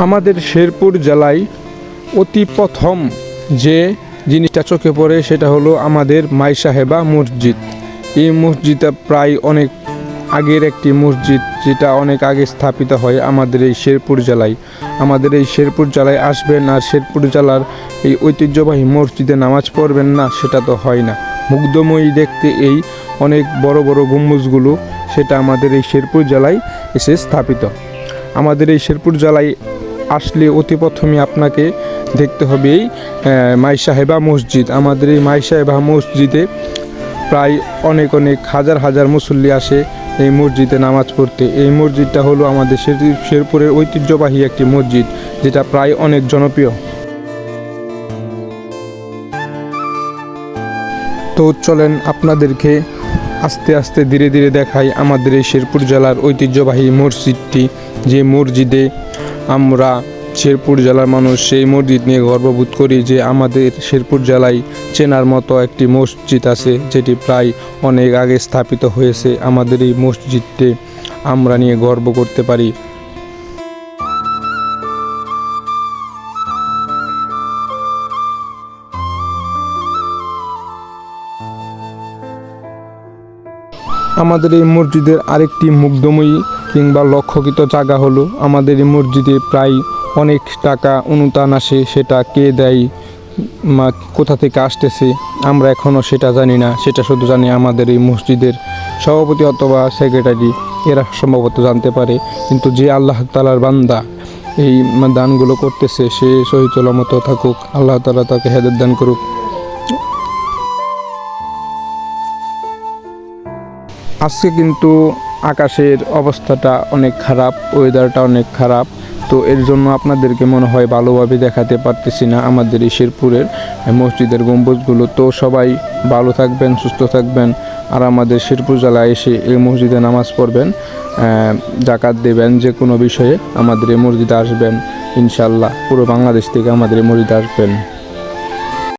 আমাদের শেরপুর জেলায় অতি প্রথম যে জিনিসটা চোখে পড়ে সেটা হলো আমাদের মাই সাহেবা মসজিদ। এই মসজিদটা প্রায় অনেক আগের একটি মসজিদ, যেটা অনেক আগে স্থাপিত হয় আমাদের এই শেরপুর জেলায়। আমাদের এই শেরপুর জেলায় আসবেন আর শেরপুর জেলার এই ঐতিহ্যবাহী মসজিদে নামাজ পড়বেন না, সেটা তো হয় না। মুগ্ধময়ী দেখতে এই অনেক বড় বড় গম্বুজগুলো, সেটা আমাদের এই শেরপুর জেলায় এসে স্থাপিত। আমাদের এই শেরপুর জেলায় আসলে অতি প্রথমে আপনাকে দেখতে হবে এই মাই সাহেবা মসজিদ। আমাদের এই মাই সাহেবা মসজিদে প্রায় অনেক হাজার হাজার মুসল্লি আসে এই মসজিদে নামাজ পড়তে। এই মসজিদটা হলো আমাদের শেরপুরের ঐতিহ্যবাহী একটি মসজিদ, যেটা প্রায় অনেক জনপ্রিয়। তো চলেন আপনাদেরকে আস্তে আস্তে ধীরে ধীরে দেখাই আমাদের এই শেরপুর জেলার ঐতিহ্যবাহী মসজিদটি, যে মসজিদে আমরা শেরপুর জেলার মানুষ সেই মসজিদ নিয়ে গর্ববোধ করি যে আমাদের শেরপুর জেলায় চেনার মতো একটি মসজিদ আছে, যেটি প্রায় অনেক আগে স্থাপিত হয়েছে। আমাদের এই মসজিদটি আমরা নিয়ে গর্ব করতে পারি। আমাদের এই মসজিদের আরেকটি মুগ্ধময়ী কিংবা লক্ষ্যকৃত জায়গা হলো আমাদের এই মসজিদে প্রায় অনেক টাকা অনুদান আসে। সেটা কে দেয়, কোথা থেকে আসতেছে আমরা এখনও সেটা জানি না। সেটা শুধু জানি আমাদের এই মসজিদের সভাপতি অথবা সেক্রেটারি, এরা সম্ভবত জানতে পারে। কিন্তু যে আল্লাহ তাআলার বান্দা এই দানগুলো করতেছে, সে সহি সালামত থাকুক, আল্লাহ তাআলা তাকে হেদায়েত দান করুক। আজকে কিন্তু আকাশের অবস্থাটা অনেক খারাপ, ওয়েদারটা অনেক খারাপ। তো এর জন্য আপনাদেরকে মনে হয় ভালোভাবে দেখাতে পারতেছি না আমাদের এই শেরপুরের মসজিদের গম্বুজগুলো। তো সবাই ভালো থাকবেন, সুস্থ থাকবেন, আর আমাদের শেরপুর জেলায় এসে এই মসজিদে নামাজ পড়বেন, জাকাত দেবেন, যে কোনো বিষয়ে আমাদের এই মসজিদে আসবেন ইনশাল্লাহ। পুরো বাংলাদেশ থেকে আমাদের এই মসজিদে আসবেন।